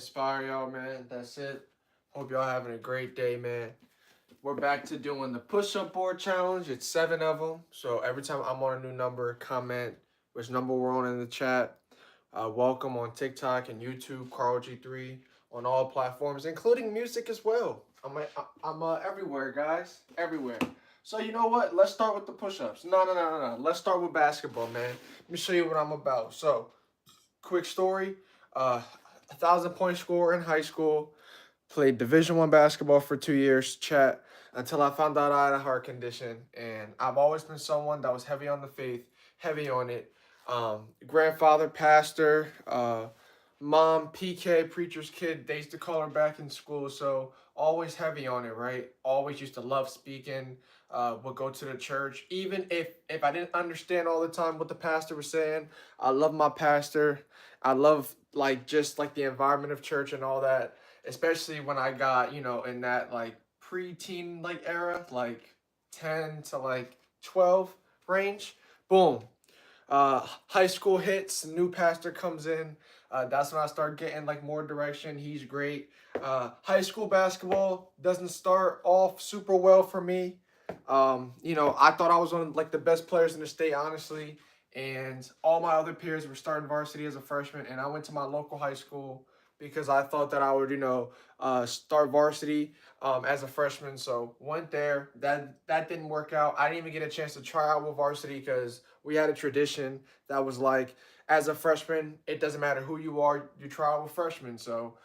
inspire y'all, man. That's it. Hope y'all having a great day, man. We're back to doing the push-up board challenge. It's 7 of them. So every time I'm on a new number, comment which number we're on in the chat. Welcome on TikTok and YouTube, Carl G3 on all platforms, including music as well. I'm everywhere, guys. Everywhere. So you know what? Let's start with the push-ups. No. Let's start with basketball, man. Let me show you what I'm about. So, quick story. 1,000 point scorer in high school. Played Division 1 basketball for 2 years. Chat until I found out I had a heart condition, and I've always been someone that was heavy on the faith, heavy on it. Grandfather, pastor, mom, PK, preacher's kid. They used to call her back in school, so always heavy on it, right? Always used to love speaking. Would go to the church, even if I didn't understand all the time what the pastor was saying. I love my pastor. I love like just like the environment of church and all that, especially when I got, in that like preteen like era, like 10 to like 12 range. Boom. High school hits, new pastor comes in. That's when I start getting like more direction. He's great. High school basketball doesn't start off super well for me. I thought I was one of like the best players in the state, honestly, and all my other peers were starting varsity as a freshman, and I went to my local high school because I thought that I would, start varsity as a freshman. So went there. That didn't work out. I didn't even get a chance to try out with varsity because we had a tradition that was like, as a freshman, it doesn't matter who you are, you try out with freshmen. So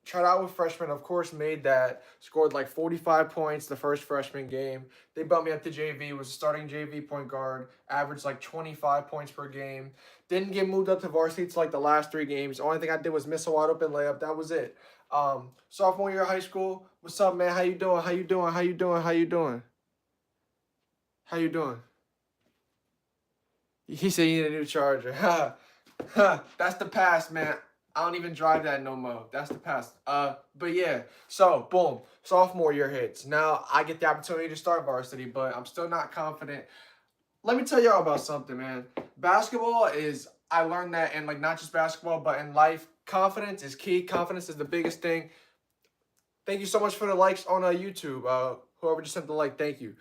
tried out with freshmen, of course, made that, scored like 45 points the first freshman game. They bumped me up to JV, was a starting JV point guard, averaged like 25 points per game. Didn't get moved up to varsity to like the last 3 games. The only thing I did was miss a wide open layup. That was it. Sophomore year of high school, what's up, man? How you doing? How you doing? How you doing? How you doing? How you doing? He said he need a new charger. That's the past, man. I don't even drive that no more. That's the past. But yeah. So boom, sophomore year hits. Now I get the opportunity to start varsity, but I'm still not confident. Let me tell y'all about something, man. Basketball is, I learned that in like not just basketball, but in life, confidence is key. Confidence is the biggest thing. Thank you so much for the likes on YouTube. Whoever just sent the like, thank you.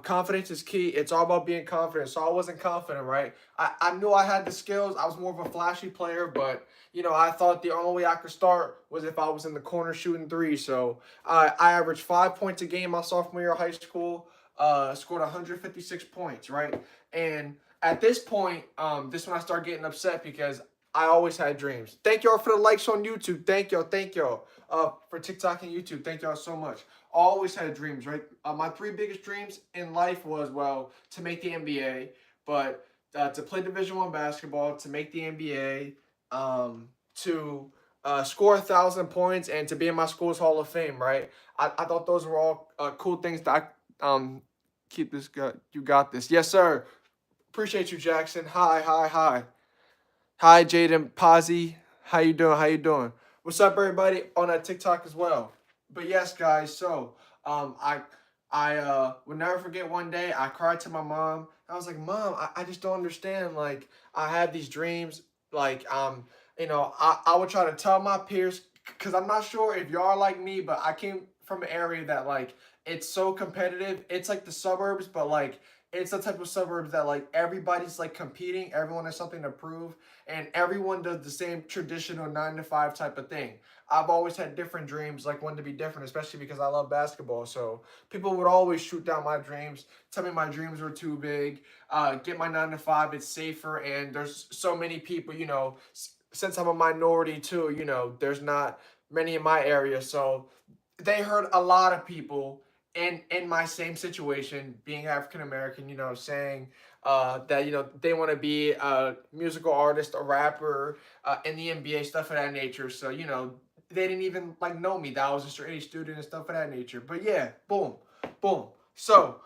Confidence is key. It's all about being confident. So I wasn't confident, right? I knew I had the skills. I was more of a flashy player, but I thought the only way I could start was if I was in the corner shooting three. So I averaged 5 points a game my sophomore year of high school. Scored 156 points, right? And at this point, this is when I started getting upset because I always had dreams. Thank y'all for the likes on YouTube. Thank y'all. Thank y'all. For TikTok and YouTube. Thank y'all so much. Always had dreams, right? My 3 biggest dreams in life was, well, to make the NBA, but to play Division 1 basketball, to make the NBA, to score 1,000 points, and to be in my school's Hall of Fame, right? I thought those were all cool things that keep this. You got this. Yes, sir. Appreciate you, Jackson. Hi. Hi, Jaden Pazzi. How you doing? How you doing? What's up, everybody on that TikTok as well? But yes, guys. So, I will never forget one day I cried to my mom. I was like, Mom, I just don't understand. Like, I had these dreams. Like, I would try to tell my peers because I'm not sure if y'all are like me, but I came from an area that like it's so competitive. It's like the suburbs, but like it's the type of suburbs that like everybody's like competing, everyone has something to prove, and everyone does the same traditional 9 to 5 type of thing. I've always had different dreams, like one to be different, especially because I love basketball. So people would always shoot down my dreams, tell me my dreams were too big, get my 9 to 5, it's safer, and there's so many people, since I'm a minority too, there's not many in my area. So they heard a lot of people in my same situation, being African American, saying that they want to be a musical artist, a rapper, in the NBA, stuff of that nature. So they didn't even like know me. That I was a straight A student and stuff of that nature. But yeah, boom, boom. So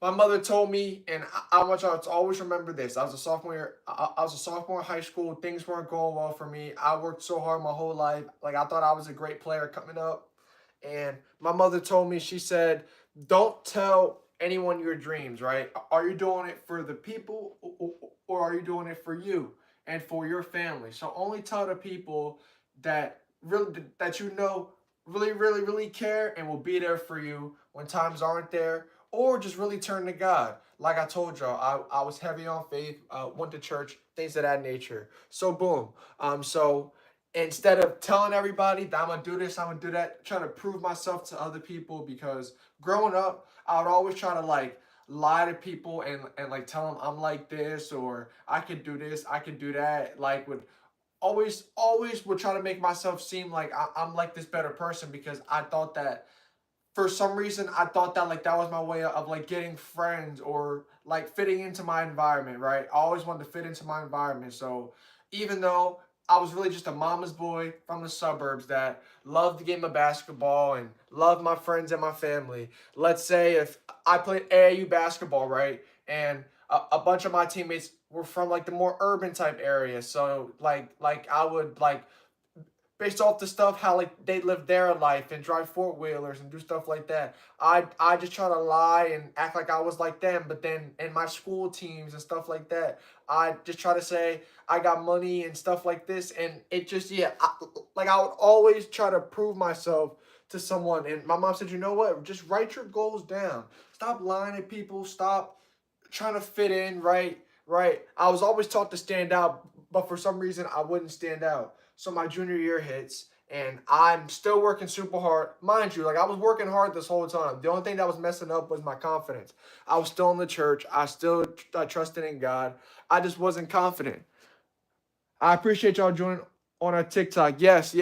my mother told me, and I want y'all to always remember this. I was a sophomore in high school. Things weren't going well for me. I worked so hard my whole life. Like I thought I was a great player coming up. And my mother told me, she said, don't tell anyone your dreams, right? Are you doing it for the people, or are you doing it for you and for your family? So only tell the people that really that you know really, really, really care and will be there for you when times aren't there, or just really turn to God. Like I told y'all, I was heavy on faith, went to church, things of that nature. So boom. So instead of telling everybody that I'm gonna do this, I'm gonna do that, trying to prove myself to other people, because growing up, I would always try to like lie to people and like tell them I'm like this, or I could do this, I could do that. Like would always would try to make myself seem like I'm like this better person, because I thought that for some reason I thought that like that was my way of like getting friends or like fitting into my environment, right? I always wanted to fit into my environment. So even though I was really just a mama's boy from the suburbs that loved the game of basketball and loved my friends and my family, let's say if I played AAU basketball, right? And a bunch of my teammates were from like the more urban type area. So like I would like, based off the stuff how like they live their life and drive four wheelers and do stuff like that. I just try to lie and act like I was like them, but then in my school teams and stuff like that, I just try to say I got money and stuff like this, and it just like I would always try to prove myself to someone. And my mom said, you know what? Just write your goals down. Stop lying to people. Stop trying to fit in, right? Right. I was always taught to stand out, but for some reason I wouldn't stand out. So my junior year hits, and I'm still working super hard. Mind you, like I was working hard this whole time. The only thing that was messing up was my confidence. I was still in the church. I still trusted in God. I just wasn't confident. I appreciate y'all joining on our TikTok. Yes.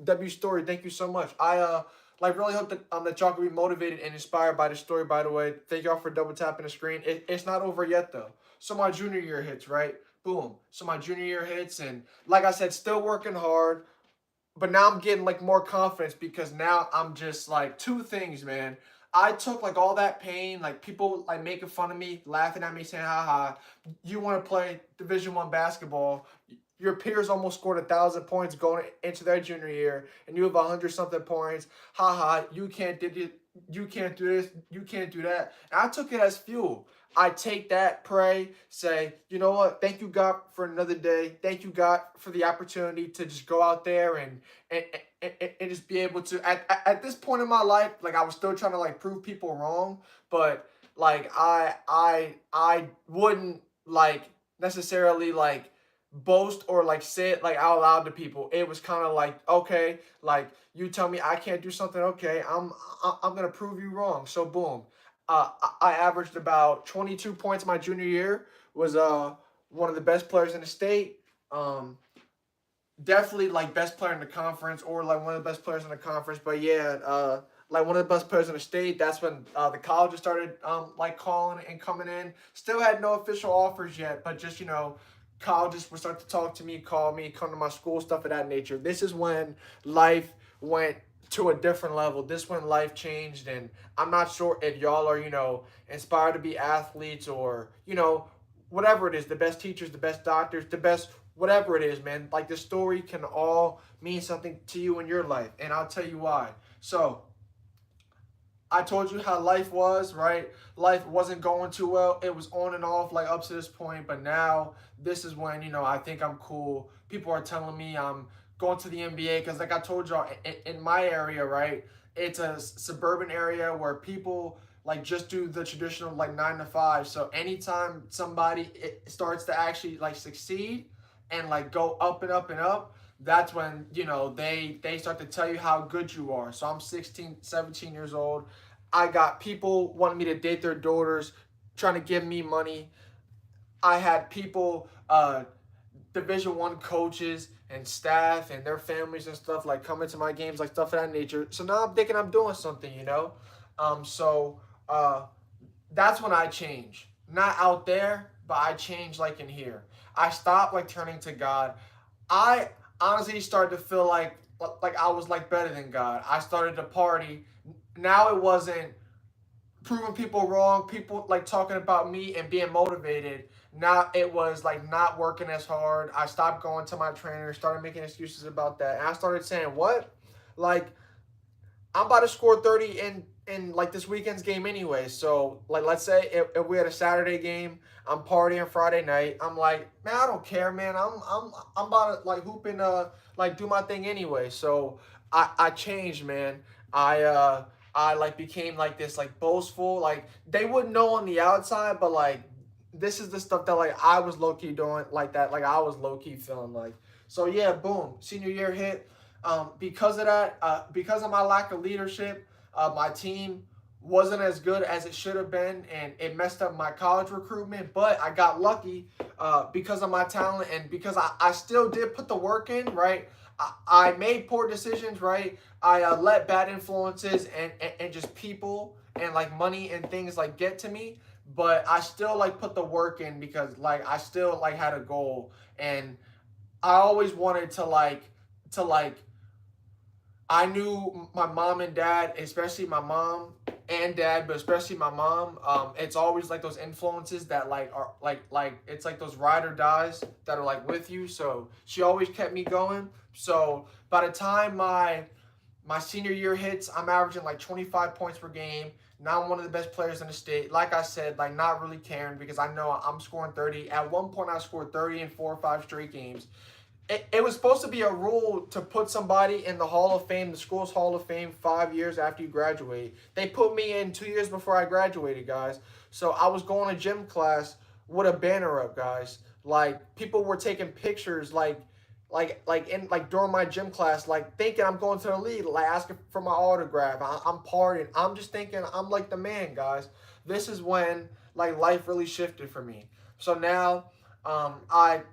W Story, thank you so much. I like really hope that y'all can be motivated and inspired by the story. By the way, thank y'all for double tapping the screen. It's not over yet though. So my junior year hits, right? Boom. So my junior year hits, and like I said, still working hard. But now I'm getting like more confidence, because now I'm just like two things, man. I took like all that pain, like people like making fun of me, laughing at me, saying, "Ha, you want to play Division 1 basketball? Your peers almost scored 1,000 points going into their junior year, and you have 100 something points. You can't do it. You can't do this. You can't do that." And I took it as fuel. I take that, pray, say, you know what? Thank you, God, for another day. Thank you, God, for the opportunity to just go out there and, and just be able to. At this point in my life, like I was still trying to like prove people wrong, but like I wouldn't like necessarily like boast or like say it like out loud to people. It was kind of like, okay, like you tell me I can't do something, okay, I'm gonna prove you wrong. So boom, I averaged about 22 points my junior year. Was one of the best players in the state. Um, Definitely like best player in the conference, or like one of the best players in the conference. But yeah, like one of the best players in the state. That's when the colleges started like calling and coming in. Still had no official offers yet, but just colleges would start to talk to me, call me, come to my school, stuff of that nature. This is when life went to a different level. This when life changed, and I'm not sure if y'all are inspired to be athletes, or whatever it is, the best teachers, the best doctors, the best whatever it is, man. Like the story can all mean something to you in your life, and I'll tell you why. So I told you how life was, right? Life wasn't going too well. It was on and off, like up to this point. But now, this is when, I think I'm cool. People are telling me I'm going to the NBA, because, like I told y'all, in my area, right? It's a suburban area where people like just do the traditional like 9 to 5. So anytime somebody starts to actually like succeed and like go up and up and up, that's when they start to tell you how good you are. So I'm 16, 17 years old. I got people wanting me to date their daughters, trying to give me money. I had people, Division 1 coaches and staff and their families and stuff like coming to my games, like stuff of that nature. So now I'm thinking I'm doing something. So that's when I change. Not out there, but I change like in here. I stopped like turning to God. I honestly started to feel like I was like better than God. I started to party. Now it wasn't proving people wrong, people like talking about me and being motivated. Now it was like not working as hard. I stopped going to my trainer, started making excuses about that. And I started saying, what? Like, I'm about to score 30 in in like this weekend's game anyway. So like let's say if we had a Saturday game, I'm partying Friday night. I'm like, man, I don't care, man. I'm about to like hoop and like do my thing anyway. So I changed, man. I uh I like became like this like boastful. Like they wouldn't know on the outside, but like this is the stuff that like I was low key doing like that. Like I was low key feeling like. So yeah, boom. Senior year hit. Because of that, because of my lack of leadership, my team wasn't as good as it should have been, and it messed up my college recruitment. But I got lucky because of my talent and because I still did put the work in, right? I made poor decisions, right? I let bad influences and just people and like money and things like get to me. But I still like put the work in because like I still like had a goal and I always wanted to like I knew my mom and dad, especially my mom and dad, but especially my mom. It's always like those influences that like are like it's like those ride or dies that are like with you. So she always kept me going. So by the time my senior year hits, I'm averaging like 25 points per game. Now I'm one of the best players in the state. Like I said, like not really caring because I know I'm scoring 30. At one point, I scored 30 in 4 or 5 straight games. It was supposed to be a rule to put somebody in the Hall of Fame, the school's Hall of Fame, 5 years after you graduate. They put me in 2 years before I graduated, guys. So I was going to gym class with a banner up, guys. Like people were taking pictures, like during my gym class, like thinking I'm going to the league, like asking for my autograph. I'm partying. I'm just thinking I'm like the man, guys. This is when like life really shifted for me. So now, I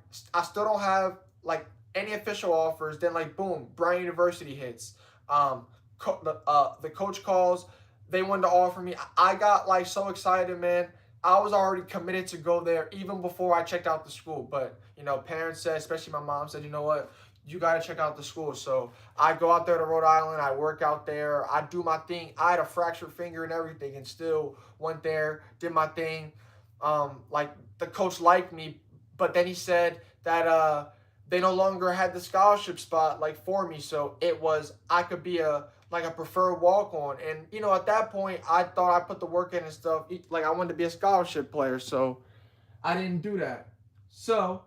still don't have like any official offers. Then like boom, Brown University hits. The coach calls. They wanted to offer me. I got like so excited, man. I was already committed to go there even before I checked out the school. But parents said, especially my mom said, you know what, you got to check out the school. So I go out there to Rhode Island. I work out there. I do my thing. I had a fractured finger and everything, and still went there, did my thing. Like the coach liked me, but then he said that they no longer had the scholarship spot like for me, so it was I could be a like a preferred walk on, and at that point I thought I put the work in and stuff. Like I wanted to be a scholarship player, so I didn't do that. So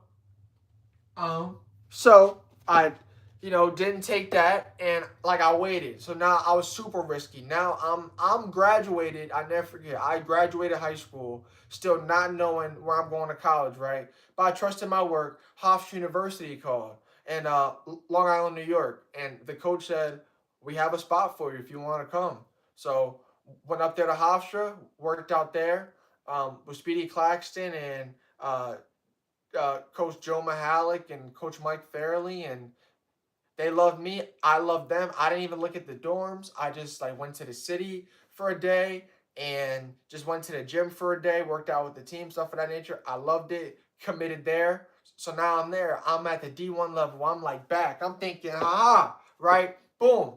um, so I, didn't take that, and like I waited. So now I was super risky. Now I'm graduated. I never forget. I graduated high school, still not knowing where I'm going to college, right? But I trusted my work. Hofstra University called, and Long Island, New York, and the coach said, "We have a spot for you if you want to come." So went up there to Hofstra, worked out there with Speedy Claxton and Coach Joe Mahalik and Coach Mike Fairley, and they loved me. I loved them. I didn't even look at the dorms. I just like went to the city for a day and just went to the gym for a day, worked out with the team, stuff of that nature. I loved it, committed there. So now I'm there. I'm at the D1 level. I'm like back. I'm thinking, haha, right? Boom.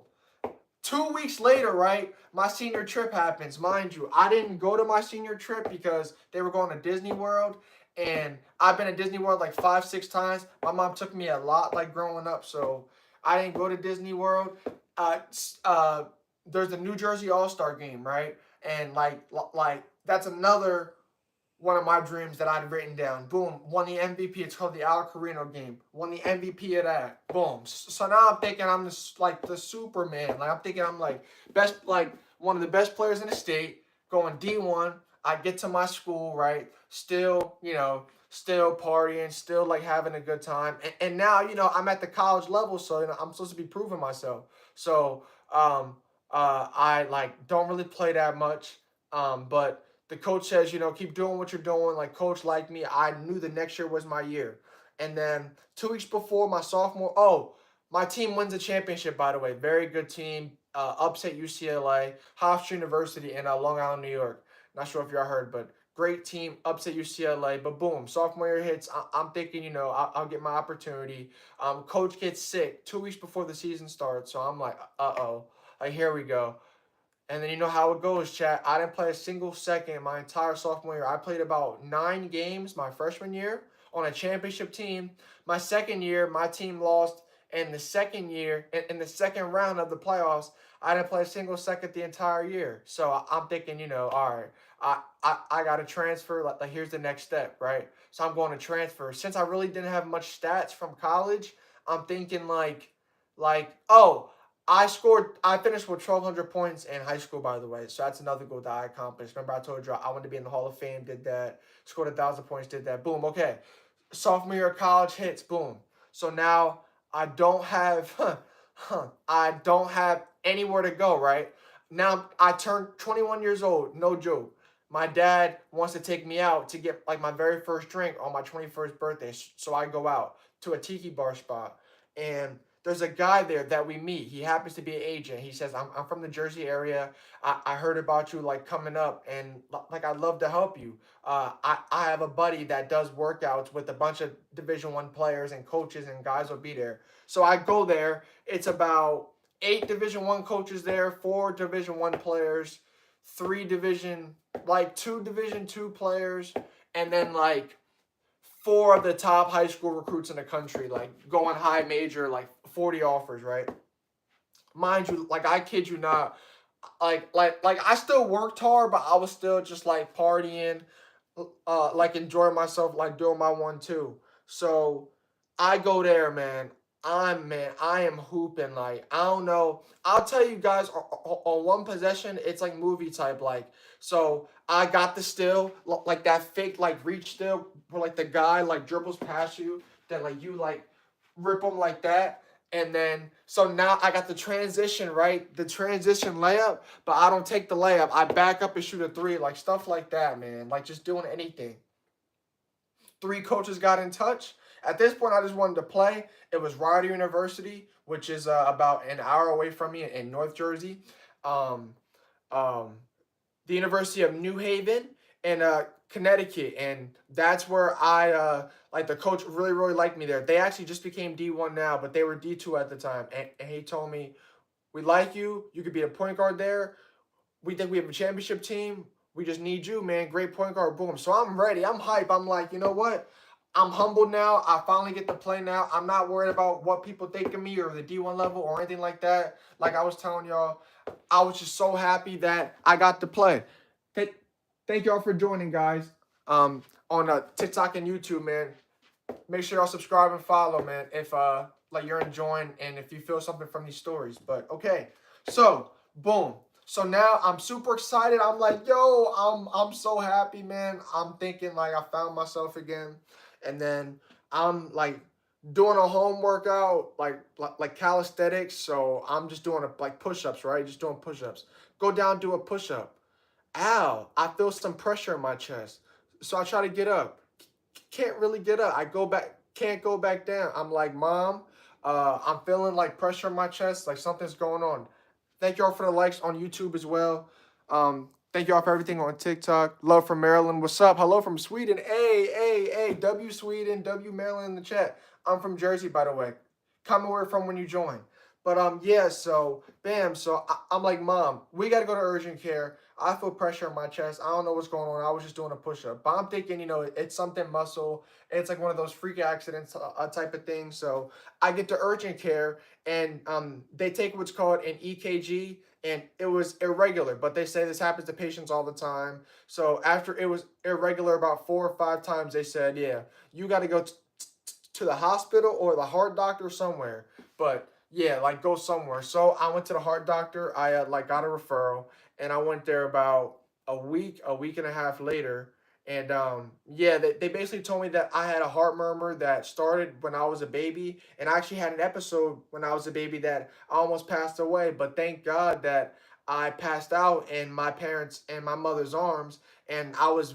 2 weeks later, right, my senior trip happens. Mind you, I didn't go to my senior trip because they were going to Disney World. And I've been to Disney World like 5, 6 times. My mom took me a lot like growing up. So I didn't go to Disney World. Uh, there's the New Jersey All-Star game, right? And like that's another one of my dreams that I'd written down. Boom, won the MVP. It's called the Al Carino game. Won the MVP of that. Boom. So now I'm thinking I'm like the Superman. Like I'm thinking I'm like best, like one of the best players in the state. Going D1. I get to my school, right? Still, still partying, still like having a good time. And now, I'm at the college level, so I'm supposed to be proving myself. So I like don't really play that much. But the coach says, keep doing what you're doing. Like coach liked me. I knew the next year was my year. And then 2 weeks before my sophomore, my team wins a championship, by the way. Very good team. Upset UCLA, Hofstra University in Long Island, New York. Not sure if y'all heard, but great team, upset UCLA. But boom, sophomore year hits. I'm thinking, I'll get my opportunity. Coach gets sick 2 weeks before the season starts. So I'm like, uh-oh. Like, here we go. And then you know how it goes, chat. I didn't play a single second my entire sophomore year. I played about 9 games my freshman year on a championship team. My second year, my team lost And the second year, in the second round of the playoffs, I didn't play a single second the entire year. So I'm thinking, all right, I got to transfer. Like, here's the next step, right? So I'm going to transfer. Since I really didn't have much stats from college, I'm thinking oh, I finished with 1,200 points in high school, by the way. So that's another goal that I accomplished. Remember, I told you I wanted to be in the Hall of Fame, did that. Scored 1,000 points, did that. Boom, okay. Sophomore year of college hits, boom. So now I don't have, I don't have anywhere to go, right? Now I turned 21 years old, no joke. My dad wants to take me out to get like my very first drink on my 21st birthday. So I go out to a tiki bar spot, and there's a guy there that we meet. He happens to be an agent. He says, I'm from the Jersey area. I heard about you like coming up, and like I'd love to help you. I have a buddy that does workouts with a bunch of Division 1 players and coaches, and guys will be there. So I go there. It's about 8 Division 1 coaches there, 4 Division 1 players, 3 division like 2 Division 2 players, and then like 4 of the top high school recruits in the country, like going high major, like 40 offers, right? Mind you, like I kid you not, like I still worked hard, but I was still just like partying, like enjoying myself, like doing my 1-2. So I go there, man. I am hooping like I don't know. I'll tell you guys on one possession, it's like movie type like. So I got the steal, like that fake like reach steal where like the guy like dribbles past you, then like you like rip him like that. And then, so now I got the transition, right? The transition layup, but I don't take the layup. I back up and shoot a three, like stuff like that, man. Like just doing anything. 3 coaches got in touch. At this point, I just wanted to play. It was Rider University, which is about an hour away from me in North Jersey. Um, um, the University of New Haven in Connecticut, and that's where I like the coach really liked me there. They actually just became D1 now, but they were D2 at the time, and he told me, "We like you. You could be a point guard there. We think we have a championship team. We just need you, man. Great point guard, boom." So I'm ready. I'm hype. I'm like, you know what? I'm humbled now. I finally get to play now. I'm not worried about what people think of me or the D1 level or anything like that. Like I was telling y'all, I was just so happy that I got to play. Thank, thank y'all for joining, guys. On TikTok and YouTube, man. Make sure y'all subscribe and follow, man. If like you're enjoying and if you feel something from these stories. But okay, so boom. So now I'm super excited. I'm like, yo, I'm so happy, man. I'm thinking like I found myself again, and then I'm like doing a home workout, like calisthenics. So I'm just doing like push-ups, right? Just doing push-ups. Go down, do a push-up. Ow! I feel some pressure in my chest. So I try to get up. Can't really get up. I go back, can't go back down. I'm like, Mom, I'm feeling like pressure in my chest, like something's going on. Thank y'all for the likes on YouTube as well. Thank y'all for everything on TikTok. Love from Maryland. What's up? Hello from Sweden. Hey. W Sweden, W Maryland in the chat. I'm from Jersey, by the way. Comment where you're from when you join. But yeah, so bam. So I'm like, Mom, we gotta go to urgent care. I feel pressure in my chest. I don't know what's going on. I was just doing a push-up. But I'm thinking, it's something muscle. It's like one of those freak accidents type of thing. So I get to urgent care, and they take what's called an EKG, and it was irregular. But they say this happens to patients all the time. So after it was irregular about 4 or 5 times, they said, yeah, you got to go to the hospital or the heart doctor somewhere. But yeah, like go somewhere. So I went to the heart doctor. I like got a referral, and I went there about a week and a half later. And yeah, they basically told me that I had a heart murmur that started when I was a baby, and I actually had an episode when I was a baby that I almost passed away. But thank God that I passed out in my parents and my mother's arms, and I was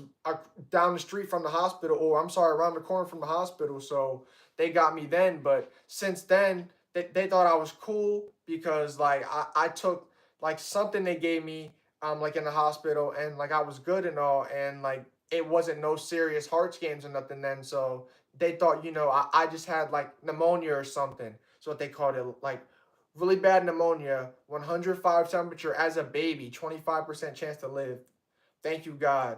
down the street from the hospital, or I'm sorry, around the corner from the hospital. So they got me then. But since then, they thought I was cool because like I took like something they gave me like in the hospital, and like I was good and all, and like it wasn't no serious heart scans or nothing then. So they thought, I just had like pneumonia or something. So what they called it, like really bad pneumonia, 105 temperature as a baby, 25% chance to live. Thank you God,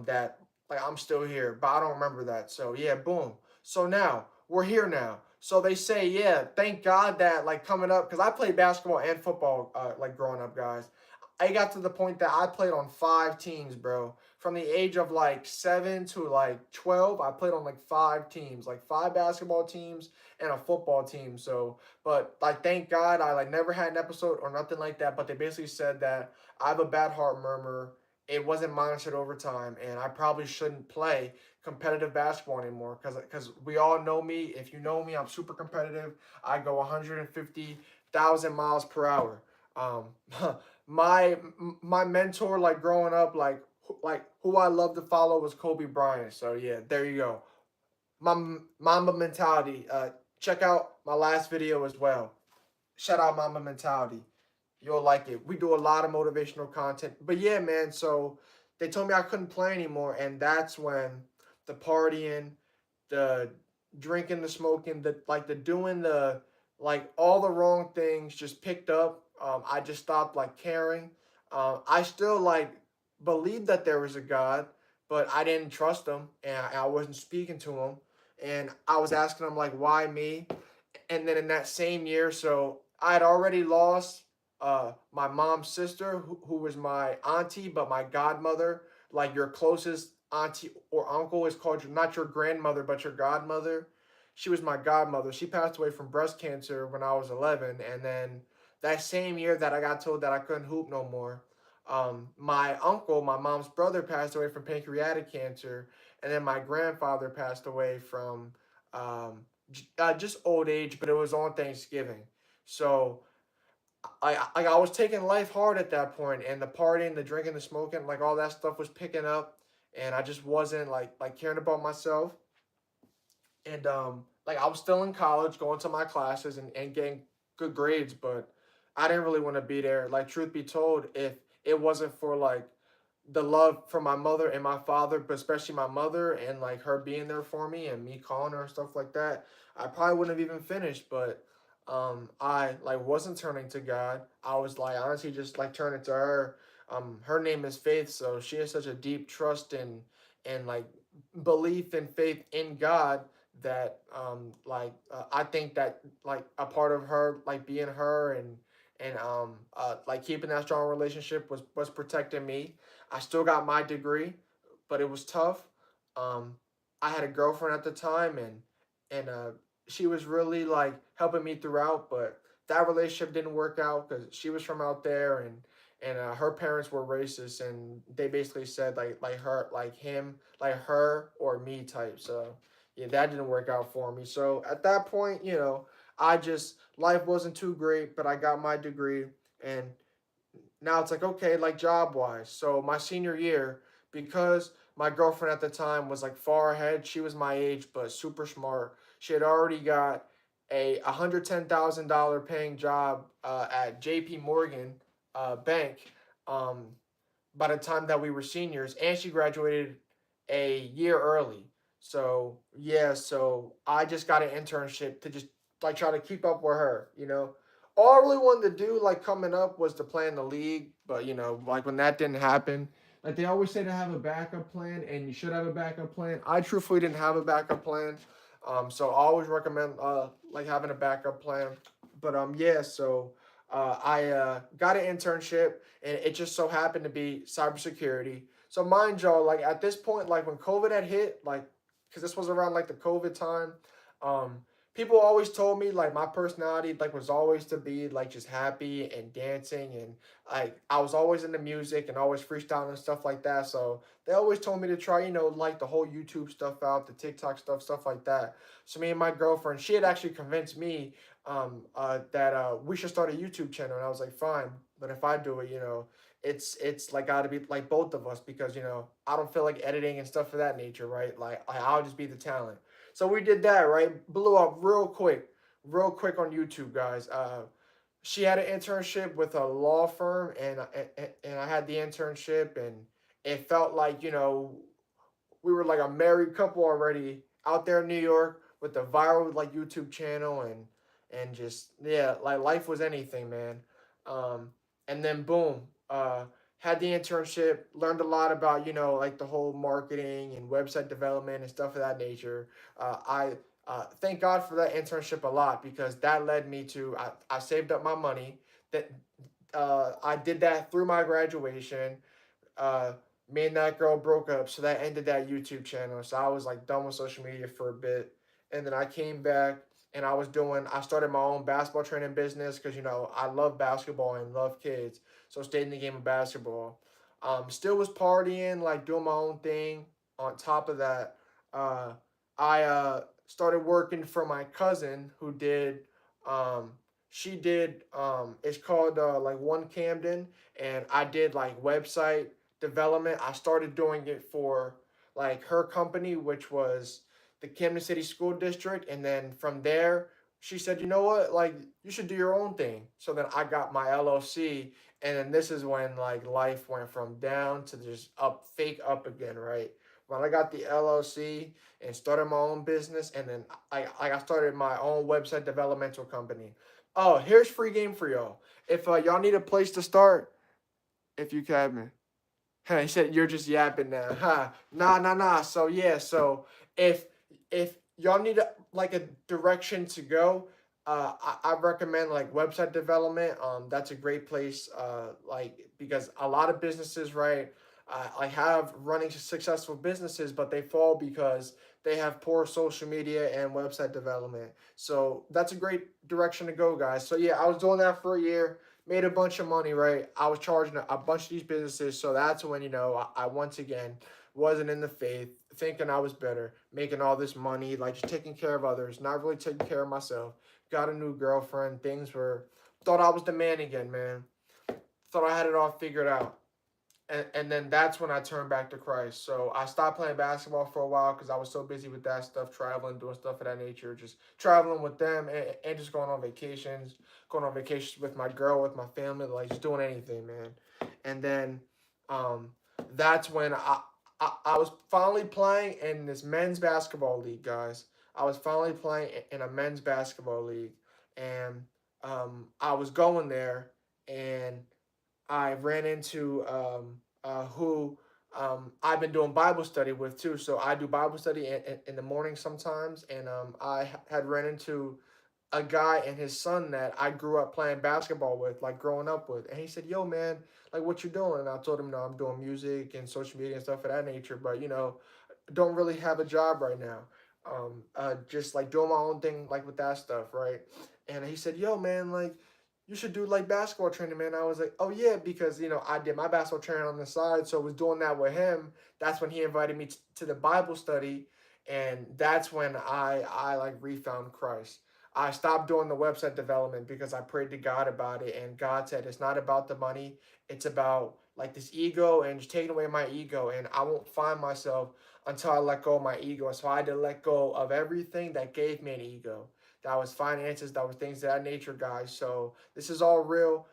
that like I'm still here, but I don't remember that. So yeah, boom. So now we're here now. So they say, yeah, thank God that like coming up, because I played basketball and football like growing up, guys. I got to the point that I played on 5 teams, bro. From the age of like 7 to like 12, I played on like 5 teams, like 5 basketball teams and a football team. So, but like thank God I like never had an episode or nothing like that. But they basically said that I have a bad heart murmur. It wasn't monitored over time, and I probably shouldn't play competitive basketball anymore because we all know me. If you know me, I'm super competitive. I go 150,000 miles per hour. Um, my my mentor, like growing up, like who I love to follow was Kobe Bryant. So yeah, there you go. My Mamba mentality. Check out my last video as well. Shout out Mamba mentality. You'll like it. We do a lot of motivational content. But yeah, man, so they told me I couldn't play anymore, and that's when the partying, the drinking, the smoking, the doing the like all the wrong things just picked up. I just stopped like caring. I still like believed that there was a God, but I didn't trust him, and I wasn't speaking to him, and I was asking him like, why me? And then in that same year, so I had already lost my mom's sister, who was my auntie, but my godmother, like your closest auntie or uncle, is called not your grandmother, but your godmother. She was my godmother. She passed away from breast cancer when I was 11. And then that same year that I got told that I couldn't hoop no more, my uncle, my mom's brother, passed away from pancreatic cancer. And then my grandfather passed away from just old age, but it was on Thanksgiving. So I was taking life hard at that point, and the partying, the drinking, the smoking, like all that stuff was picking up, and I just wasn't like caring about myself. And like I was still in college, going to my classes and getting good grades, but I didn't really want to be there. Like truth be told, if it wasn't for like the love for my mother and my father, but especially my mother and like her being there for me and me calling her and stuff like that, I probably wouldn't have even finished. But I like wasn't turning to God. I was like honestly just like turning to her. Her name is Faith, so she has such a deep trust and like belief and faith in God that I think that like a part of her like being her and like keeping that strong relationship was protecting me. I still got my degree, but it was tough. Um, I had a girlfriend at the time, and she was really like helping me throughout. But that relationship didn't work out because she was from out there, and her parents were racist, and they basically said like her like him like her or me type. So yeah, that didn't work out for me. So at that point, I just life wasn't too great, but I got my degree and now it's like okay like job wise, so my senior year, because my girlfriend at the time was like far ahead, she was my age but super smart. She had already got a $110,000 paying job at JP Morgan bank um, by the time that we were seniors, and she graduated a year early. So yeah, so I just got an internship to just like try to keep up with her. All I really wanted to do like coming up was to play in the league, but like when that didn't happen, like they always say to have a backup plan, and you should have a backup plan. I truthfully didn't have a backup plan, so I always recommend like having a backup plan. But yeah, so I got an internship, and it just so happened to be cybersecurity. So mind y'all, like at this point, like when COVID had hit, like because this was around like the COVID time, um, people always told me like my personality like was always to be like just happy and dancing, and like I was always into music and always freestyling and stuff like that. So they always told me to try, like the whole YouTube stuff out, the TikTok stuff like that. So me and my girlfriend, she had actually convinced me that we should start a YouTube channel, and I was like, fine, but if I do it, it's like got to be like both of us because I don't feel like editing and stuff of that nature, right? Like I'll just be the talent. So we did that, right? Blew up real quick on YouTube, guys. She had an internship with a law firm, and I had the internship, and it felt like we were like a married couple already out there in New York with the viral like YouTube channel and just yeah, like life was anything, man. Um, and then boom, had the internship, learned a lot about like the whole marketing and website development and stuff of that nature. I thank God for that internship a lot because that led me to I saved up my money. That I did that through my graduation. uh, Me and that girl broke up, so that ended that YouTube channel. So I was like done with social media for a bit, and then I came back and I started my own basketball training business because I love basketball and love kids, so stayed in the game of basketball. Still was partying, like doing my own thing. On top of that, uh, I started working for my cousin who did. Um, she did. It's called like One Camden, and I did like website development. I started doing it for like her company, which was the Camden City School District, and then from there, she said, "You know what? Like you should do your own thing." So then I got my LLC, and then this is when like life went from down to just up, fake up again, right? When I got the LLC and started my own business, and then I started my own website developmental company. Oh, here's free game for y'all. If y'all need a place to start, if you can me. He said you're just yapping now. Huh? Nah, nah, nah. So yeah, so if if y'all need like a direction to go, I recommend like website development. That's a great place. Like because a lot of businesses, right? Like have running successful businesses, but they fall because they have poor social media and website development. So that's a great direction to go, guys. So yeah, I was doing that for a year, made a bunch of money, right? I was charging a bunch of these businesses. So that's when, I once again wasn't in the faith, thinking I was better, making all this money, like just taking care of others, not really taking care of myself. Got a new girlfriend. Thought I was the man again, man. Thought I had it all figured out. And then that's when I turned back to Christ. So I stopped playing basketball for a while because I was so busy with that stuff, traveling, doing stuff of that nature, just traveling with them and just going on vacations with my girl, with my family, like just doing anything, man. And then um, that's when I was finally playing in this men's basketball league, guys. I was finally playing in a men's basketball league, and I was going there, and I ran into who I've been doing Bible study with too. So I do Bible study in the morning sometimes, and had ran into a guy and his son that I grew up playing basketball with, like growing up with. And he said, "Yo, man, like what you doing?" And I told him, "No, I'm doing music and social media and stuff of that nature, but don't really have a job right now. Just like doing my own thing, like with that stuff, right?" And he said, "Yo, man, like." You should do like basketball training, man. I was like, oh yeah, because I did my basketball training on the side, so I was doing that with him. That's when he invited me to the Bible study, and that's when I like refound Christ. I stopped doing the website development because I prayed to God about it, and God said it's not about the money, it's about like this ego and just taking away my ego, and I won't find myself until I let go of my ego. So I had to let go of everything that gave me an ego. That was finances, that was things of that nature, guys. So this is all real.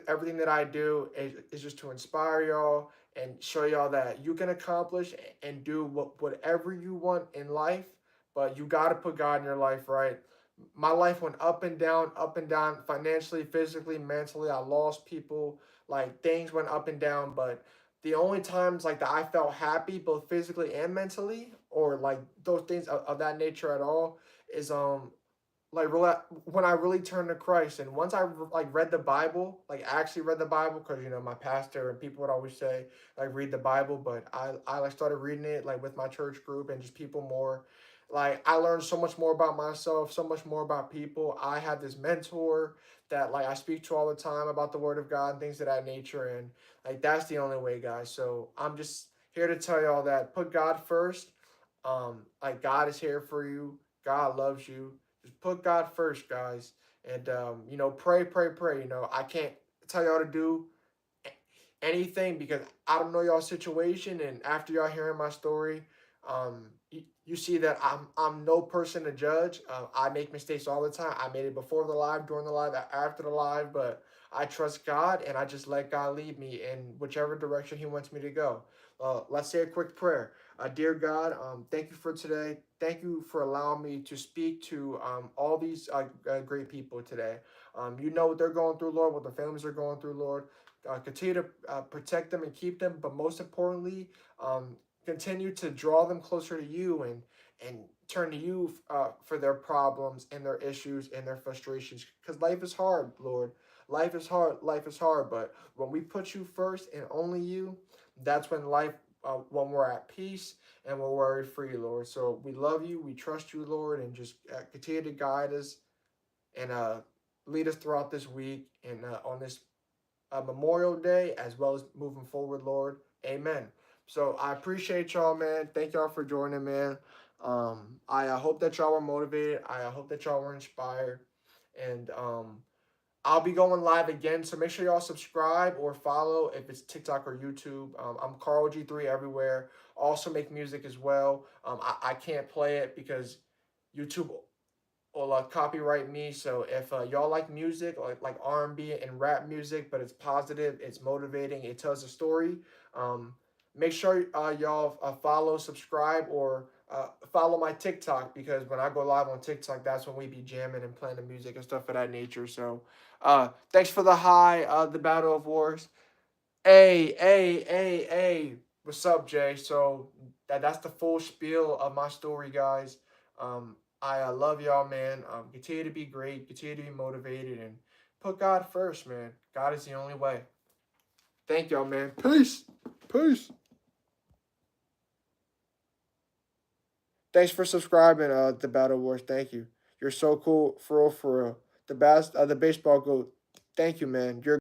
Everything that I do is just to inspire y'all and show y'all that you can accomplish and do whatever you want in life, but you got to put God in your life, right? My life went up and down financially, physically, mentally. I lost people, like things went up and down, but the only times like that I felt happy both physically and mentally, or like those things of that nature at all, is like when I really turned to Christ, and once I like read the Bible, like actually read the Bible, because my pastor and people would always say like read the Bible, but I like started reading it like with my church group and just people more. Like I learned so much more about myself, so much more about people. I had this mentor that like I speak to all the time about the Word of God and things of that nature, and like that's the only way, guys. So I'm just here to tell y'all that put God first. Like God is here for you. God loves you. Just put God first, guys, and pray, pray, pray. I can't tell y'all to do anything because I don't know y'all situation, and after y'all hearing my story, you see that I'm no person to judge. I make mistakes all the time. I made it before the live, during the live, after the live, but I trust God and I just let God lead me in whichever direction He wants me to go. Let's say a quick prayer. Dear God, thank you for today. Thank you for allowing me to speak to all these great people today. You know what they're going through, Lord, what the families are going through, Lord. Continue to protect them and keep them, but most importantly, continue to draw them closer to you and turn to you for their problems and their issues and their frustrations. Because life is hard, Lord. Life is hard. Life is hard. But when we put you first and only you, that's when we're at peace and we're worry free, Lord. So we love you. We trust you, Lord, and just continue to guide us and lead us throughout this week and on this Memorial Day as well as moving forward, Lord. Amen. So I appreciate y'all, man. Thank y'all for joining, man. I hope that y'all were motivated. I hope that y'all were inspired. And I'll be going live again. So make sure y'all subscribe or follow if it's TikTok or YouTube. I'm Carl G3 everywhere. Also make music as well. I can't play it because YouTube will copyright me. So if y'all like music, like R&B and rap music, but it's positive, it's motivating, it tells a story, make sure y'all follow, subscribe, or follow my TikTok because when I go live on TikTok, that's when we be jamming and playing the music and stuff of that nature. So thanks for the high, the Battle of Wars. Hey. What's up, Jay? So that's the full spiel of my story, guys. I love y'all, man. Continue to be great, continue to be motivated, and put God first, man. God is the only way. Thank y'all, man. Peace. Peace. Thanks for subscribing, the Battle Wars. Thank you. You're so cool, for real, for real. The best, the baseball goat. Thank you, man. You're